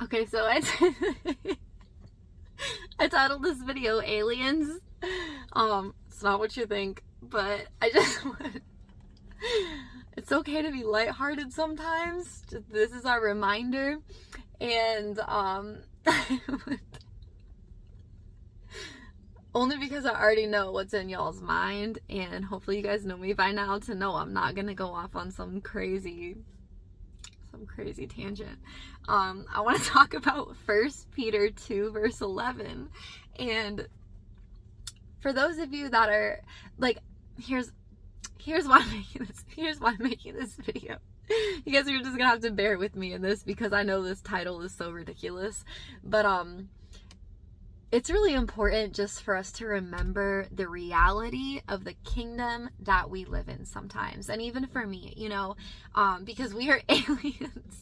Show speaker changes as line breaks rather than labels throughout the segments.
Okay, so I titled this video Aliens. It's not what you think, but I just want... It's okay to be lighthearted sometimes. This is our reminder. And only because I already know what's in y'all's mind, and hopefully you guys know me by now to know I'm not gonna go off on some crazy tangent. I want to talk about 1 Peter 2 verse 11. And for those of you that are like, here's why I'm making this video. You guys are just gonna have to bear with me in this because I know this title is so ridiculous, but it's really important just for us to remember the reality of the kingdom that we live in sometimes. And even for me, you know, because we are aliens.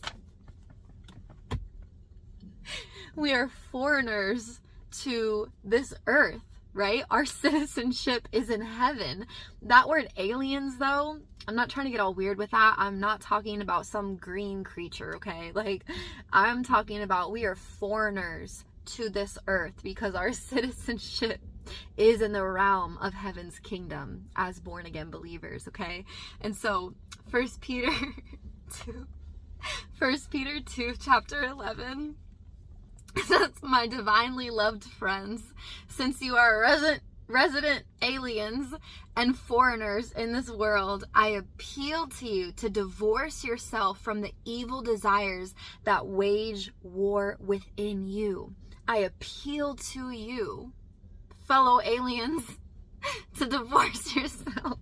We are foreigners to this earth, right? Our citizenship is in heaven. That word aliens, though, I'm not trying to get all weird with that. I'm not talking about some green creature, okay? Like, I'm talking about we are foreigners to this earth because our citizenship is in the realm of heaven's kingdom as born again believers, okay? And so 1 Peter 2 chapter 11 says, "My divinely loved friends, since you are resident aliens and foreigners in this world, I appeal to you to divorce yourself from the evil desires that wage war within you." I appeal to you, fellow aliens, to divorce yourself,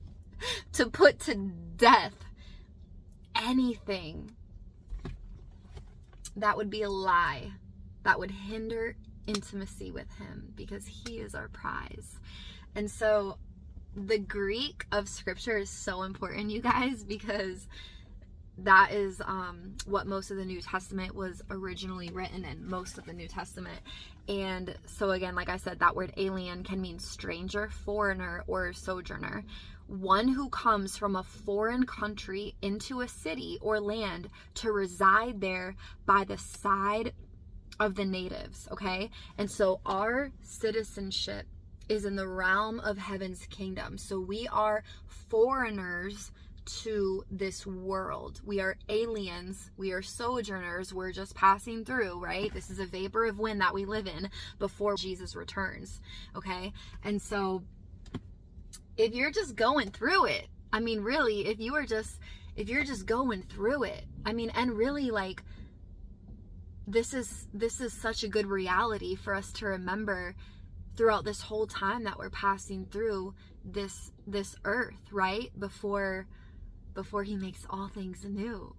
to put to death anything that would be a lie, that would hinder intimacy with him, because he is our prize. And so the Greek of scripture is so important, you guys, because that is what most of the New Testament was originally written in, most of the New Testament. And so again, like I said, that word alien can mean stranger, foreigner, or sojourner. One who comes from a foreign country into a city or land to reside there by the side of the natives, okay? And so our citizenship is in the realm of heaven's kingdom. So we are foreigners to this world. We are aliens. We are sojourners. We're just passing through, right? This is a vapor of wind that we live in before Jesus returns, okay? And so if you're just going through it, I mean, really, if you're just going through it, I mean, and really, like, this is such a good reality for us to remember throughout this whole time that we're passing through this earth, right? Before he makes all things new,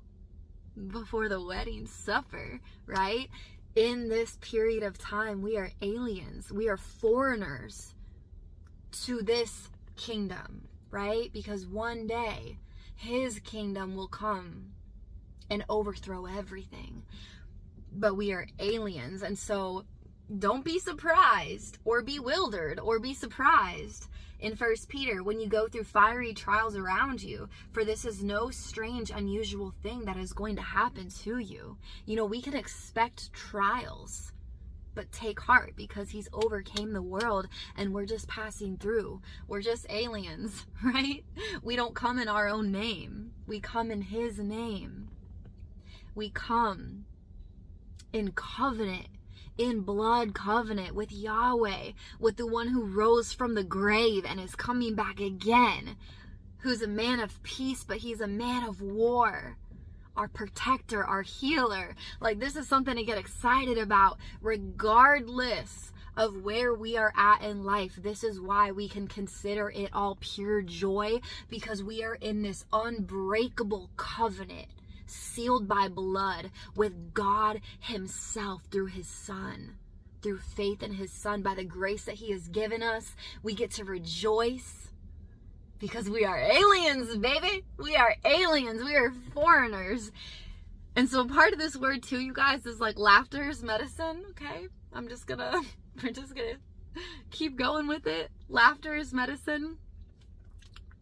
before the wedding supper, right? In this period of time, we are aliens. We are foreigners to this kingdom, right? Because one day his kingdom will come and overthrow everything. But we are aliens. And so don't be surprised or bewildered or be surprised in 1 Peter when you go through fiery trials around you, for this is no strange, unusual thing that is going to happen to you. You know, we can expect trials, but take heart because he's overcame the world and we're just passing through. We're just aliens, right? We don't come in our own name. We come in his name. We come in covenant, in blood covenant with Yahweh, with the one who rose from the grave and is coming back again, who's a man of peace, but he's a man of war, our protector, our healer. Like, this is something to get excited about, regardless of where we are at in life. This is why we can consider it all pure joy, because we are in this unbreakable covenant, sealed by blood with God himself through his son. Through faith in his son, by the grace that he has given us, we get to rejoice because we are aliens, baby. We are aliens. We are foreigners. And so part of this word too, you guys, is like laughter is medicine, okay? we're just gonna keep going with it. Laughter is medicine.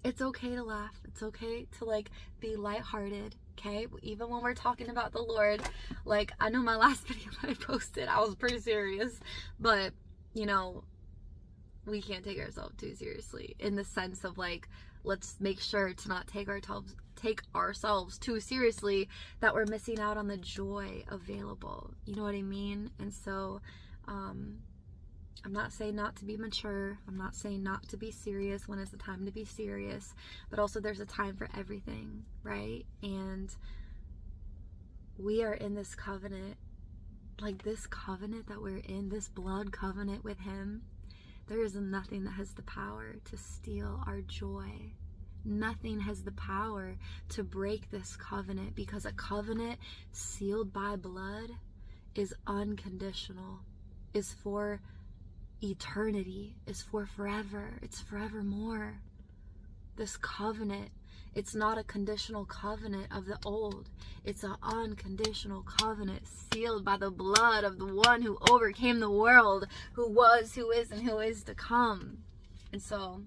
It's okay to laugh. It's okay to, like, be lighthearted. Okay, even when we're talking about the Lord, like, I know my last video that I posted, I was pretty serious, but, you know, we can't take ourselves too seriously, in the sense of, like, let's make sure to not take ourselves too seriously, that we're missing out on the joy available. You know what I mean? And so, I'm not saying not to be mature. I'm not saying not to be serious when it's the time to be serious, but also there's a time for everything, right? And we are in this covenant, like this covenant that we're in, this blood covenant with him. There is nothing that has the power to steal our joy. Nothing has the power to break this covenant, because a covenant sealed by blood is unconditional, is for eternity, is for forever. It's forevermore. This covenant, it's not a conditional covenant of the old. It's an unconditional covenant sealed by the blood of the one who overcame the world, who was, who is, and who is to come. And so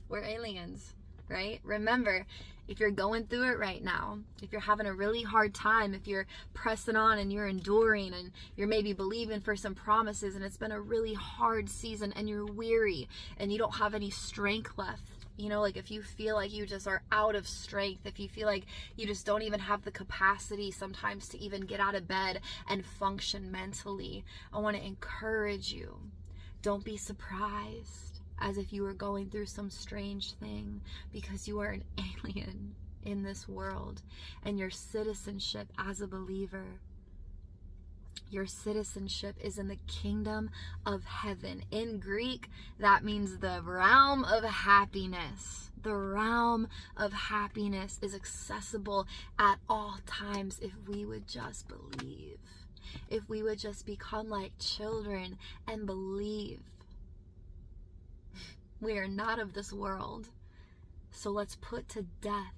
we're aliens, right? Remember, if you're going through it right now, if you're having a really hard time, if you're pressing on and you're enduring and you're maybe believing for some promises and it's been a really hard season and you're weary and you don't have any strength left, you know, like if you feel like you just are out of strength, if you feel like you just don't even have the capacity sometimes to even get out of bed and function mentally, I want to encourage you. Don't be surprised as if you were going through some strange thing, because you are an alien in this world, and your citizenship as a believer, your citizenship is in the kingdom of heaven. In Greek, that means the realm of happiness. The realm of happiness is accessible at all times if we would just believe. If we would just become like children and believe. We are not of this world. So let's put to death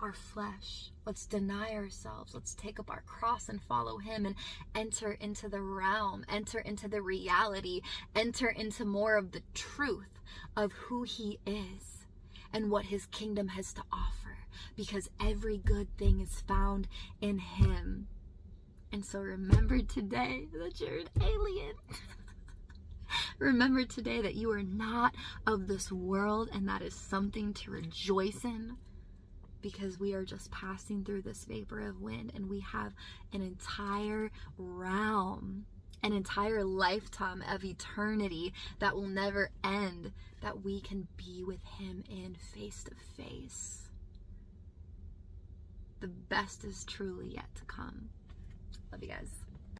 our flesh. Let's deny ourselves. Let's take up our cross and follow him and enter into the realm, enter into the reality, enter into more of the truth of who he is and what his kingdom has to offer, because every good thing is found in him. And so remember today that you're an alien. Remember today that you are not of this world, and that is something to rejoice in, because we are just passing through this vapor of wind, and we have an entire realm, an entire lifetime of eternity that will never end, that we can be with him in face to face. The best is truly yet to come. Love you guys.